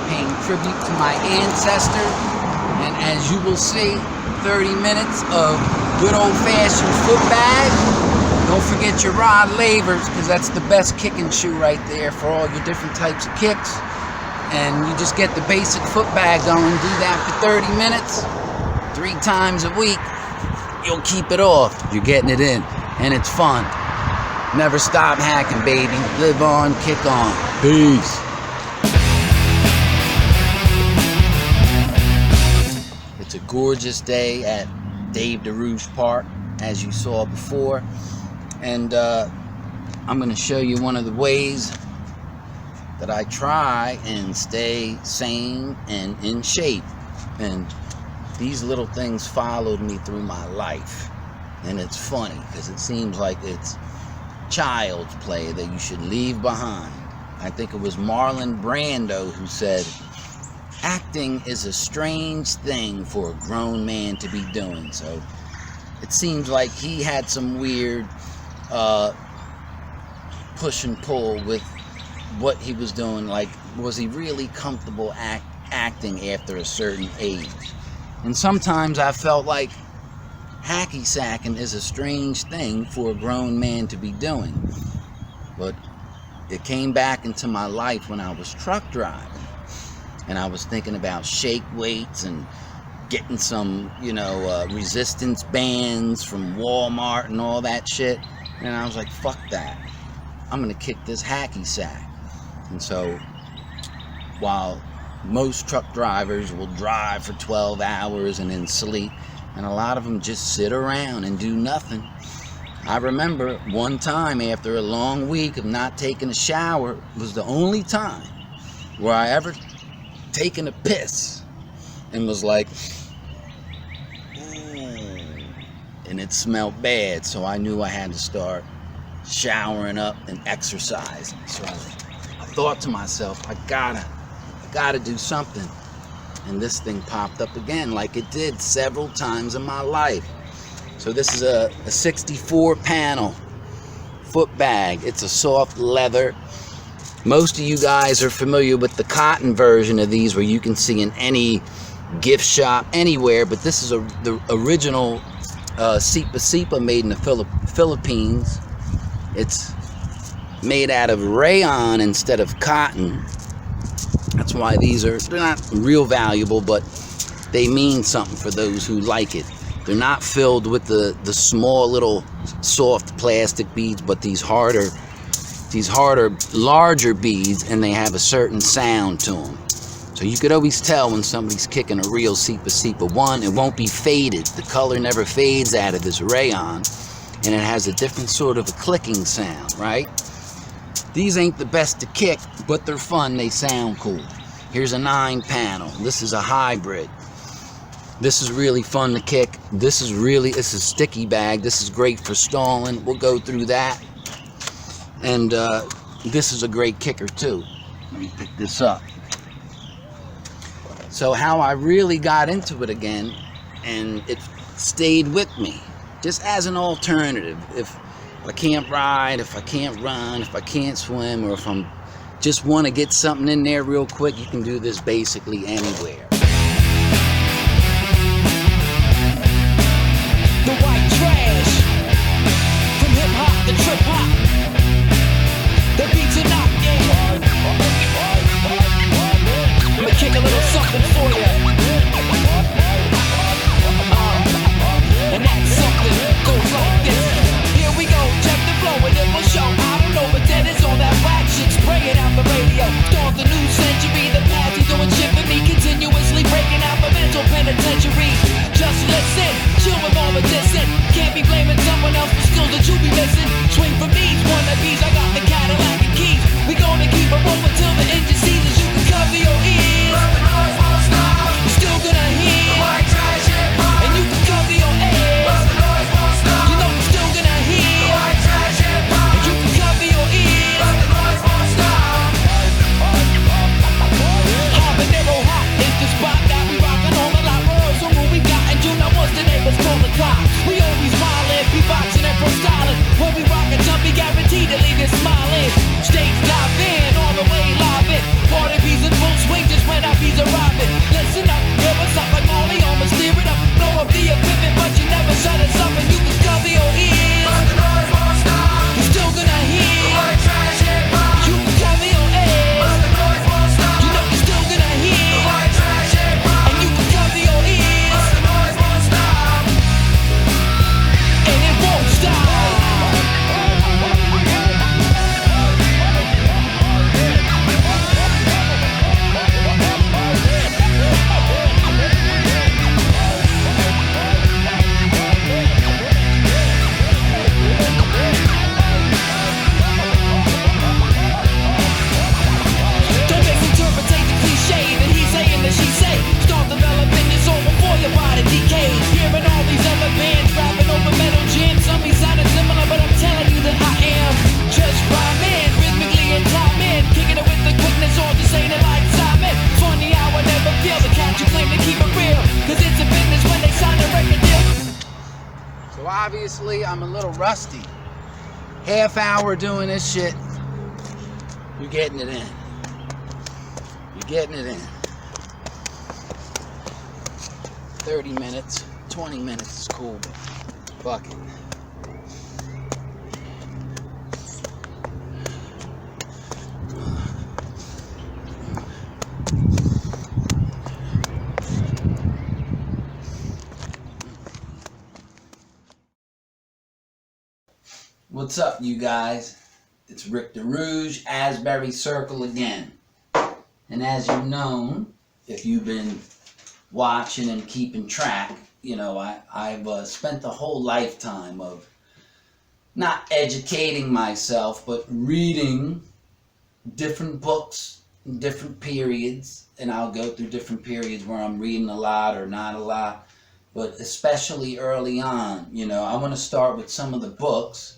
paying tribute to my ancestors. And as you will see, 30 minutes of good old-fashioned footbag. Don't forget your rod lavers, because that's the best kicking shoe right there for all your different types of kicks. And you just get the basic footbag going. Do that for 30 minutes, 3 times a week. You'll keep it off. You're getting it in, and it's fun. Never stop hacking, baby. Live on, kick on. Peace. It's a gorgeous day at Dahrouge Park, as you saw before. And I'm going to show you one of the ways that I try and stay sane and in shape. And these little things followed me through my life. And it's funny because it seems like it's child's play that you should leave behind. I think it was Marlon Brando who said, acting is a strange thing for a grown man to be doing. So it seems like he had some weird push and pull with what he was doing. Like, was he really comfortable acting after a certain age? And sometimes I felt like hacky sacking is a strange thing for a grown man to be doing. But it came back into my life when I was truck driving, and I was thinking about shake weights and getting some, resistance bands from Walmart and all that shit. And I was like, fuck that. I'm gonna kick this hacky sack. And so, while most truck drivers will drive for 12 hours and then sleep, and a lot of them just sit around and do nothing, I remember one time after a long week of not taking a shower, was the only time where I ever taken a piss and was like, and it smelled bad, so I knew I had to start showering up and exercising. So I thought to myself, I gotta do something. And this thing popped up again, like it did several times in my life. So this is a 64 panel foot bag. It's a soft leather. Most of you guys are familiar with the cotton version of these, where you can see in any gift shop anywhere, but this is the original Sipa made in the Philippines. It's made out of rayon instead of cotton. That's why they're not real valuable, but they mean something for those who like it. They're not filled with the small little soft plastic beads, but these harder, larger beads, and they have a certain sound to them. So you could always tell when somebody's kicking a real Sipa. One, it won't be faded. The color never fades out of this rayon, and it has a different sort of a clicking sound, right? These ain't the best to kick, but they're fun. They sound cool. Here's a 9 panel. This is a hybrid. This is really fun to kick. It's a sticky bag. This is great for stalling. We'll go through that. And this is a great kicker too. Let me pick this up. So how I really got into it again, and it stayed with me, just as an alternative. If I can't ride, if I can't run, if I can't swim, or if I'm just want to get something in there real quick, you can do this basically anywhere. The white trash, from hip hop to trip hop, the beats are not in. I'ma kick a little something for you. And that something goes like this. Here we go, check the flow and it will show. I don't know, but then it's all that whack shit spraying out the radio. Start the new century, the past is doing shit for me, continuously breaking out the mental penitentiary. Just listen, chill with all the dissing. Can't be blaming someone obviously I'm a little rusty. Half hour doing this shit. You're getting it in. You're getting it in. 30 minutes, 20 minutes is cool, but fuck it. What's up, you guys? It's Rick Dahrouge, Asbury Circle again. And as you've known, if you've been watching and keeping track, you know, I've spent the whole lifetime of not educating myself, but reading different books, different periods, and I'll go through different periods where I'm reading a lot or not a lot, but especially early on, you know, I want to start with some of the books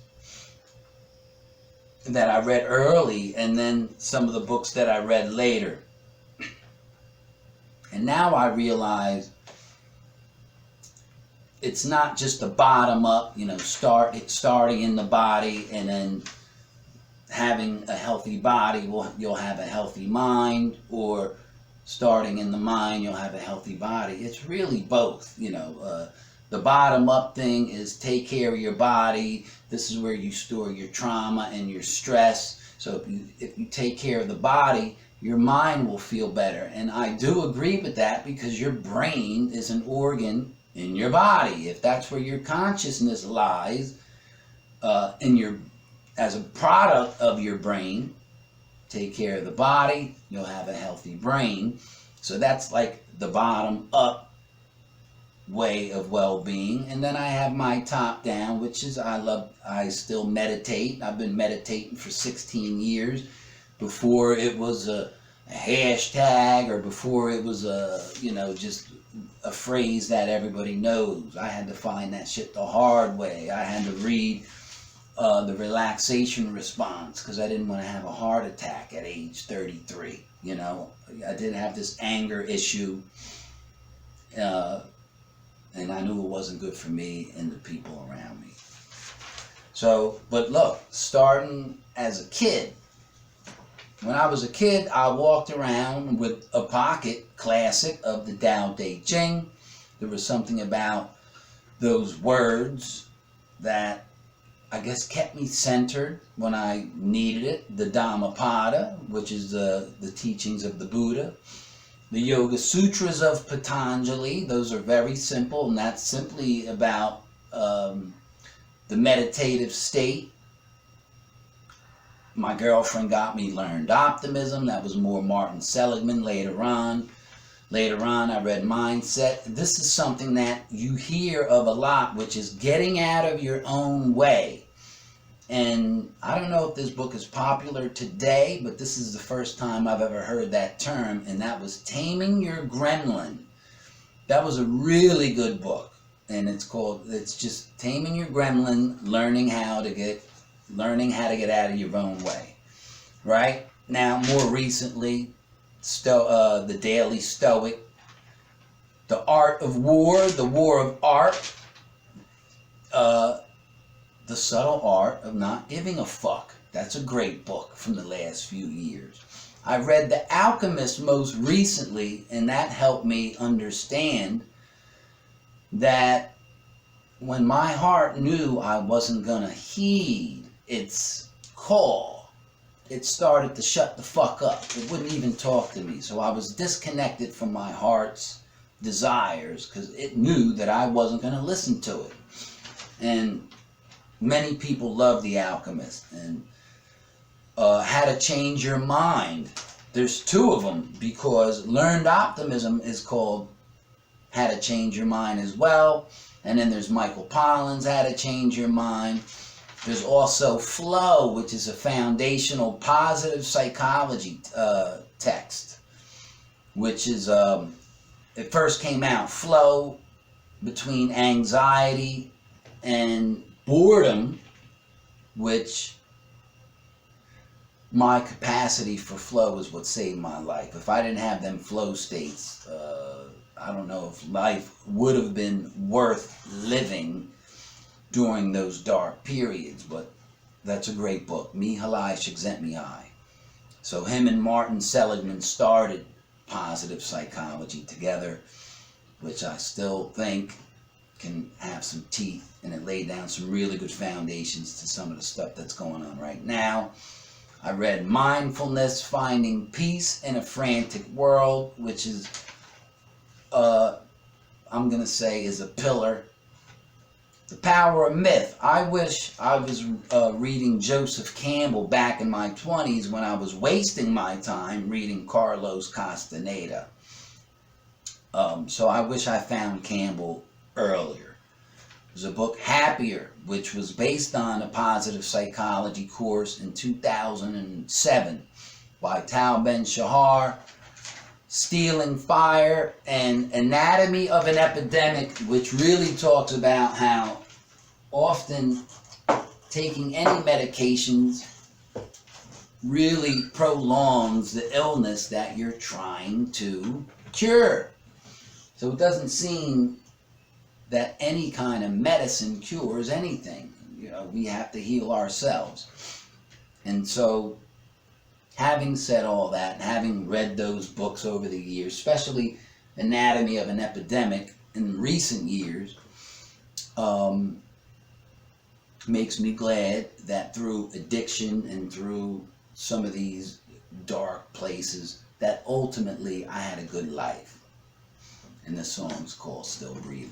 that I read early and then some of the books that I read later. And now I realize it's not just a bottom up, you know, starting in the body and then having a healthy body, you'll have a healthy mind, or starting in the mind, you'll have a healthy body. It's really both, you know. The bottom up thing is take care of your body. This is where you store your trauma and your stress. So if you take care of the body, your mind will feel better. And I do agree with that, because your brain is an organ in your body. If that's where your consciousness lies, as a product of your brain, take care of the body, you'll have a healthy brain. So that's like the bottom up way of well-being. And then I have my top down, which is I still meditate. I've been meditating for 16 years. Before it was a hashtag, or before it was just a phrase that everybody knows. I had to find that shit the hard way. I had to read the relaxation response, because I didn't want to have a heart attack at age 33. You know, I did have this anger issue, and I knew it wasn't good for me and the people around me. So, but look, starting as a kid, when I was a kid, I walked around with a pocket classic of the Tao Te Ching. There was something about those words that I guess kept me centered when I needed it. The Dhammapada, which is the teachings of the Buddha. The Yoga Sutras of Patanjali, those are very simple, and that's simply about the meditative state. My girlfriend got me Learned Optimism. That was more Martin Seligman later on. Later on, I read Mindset. This is something that you hear of a lot, which is getting out of your own way. And I don't know if this book is popular today, but this is the first time I've ever heard that term, and that was Taming Your Gremlin. That was a really good book, and it's just Taming Your Gremlin, learning how to get out of your own way. Right? Now, more recently, the Daily Stoic, The Art of War, The War of Art, The Subtle Art of Not Giving a Fuck. That's a great book from the last few years. I read The Alchemist most recently, and that helped me understand that when my heart knew I wasn't going to heed its call, it started to shut the fuck up. It wouldn't even talk to me. So I was disconnected from my heart's desires, because it knew that I wasn't going to listen to it. And many people love The Alchemist and How to Change Your Mind. There's two of them, because Learned Optimism is called How to Change Your Mind as well. And then there's Michael Pollan's How to Change Your Mind. There's also Flow, which is a foundational positive psychology text, which is, it first came out, flow between anxiety and boredom, which my capacity for flow is what saved my life. If I didn't have them flow states, I don't know if life would have been worth living. during those dark periods. But that's a great book. Mihaly Csikszentmihalyi. So him and Martin Seligman started positive psychology together, which I still think can have some teeth, and it laid down some really good foundations to some of the stuff that's going on right now. I read Mindfulness, Finding Peace in a Frantic World, which is, I'm going to say, is a pillar. The Power of Myth. I wish I was reading Joseph Campbell back in my 20s when I was wasting my time reading Carlos Castaneda. So I wish I found Campbell earlier. There's a book, Happier, which was based on a positive psychology course in 2007 by Tal Ben-Shahar. Stealing Fire, and Anatomy of an Epidemic, which really talks about how often taking any medications really prolongs the illness that you're trying to cure. So it doesn't seem that any kind of medicine cures anything. You know, we have to heal ourselves. And so, having said all that, having read those books over the years, especially Anatomy of an Epidemic in recent years, makes me glad that through addiction and through some of these dark places, that ultimately I had a good life. And the song's called Still Breathing.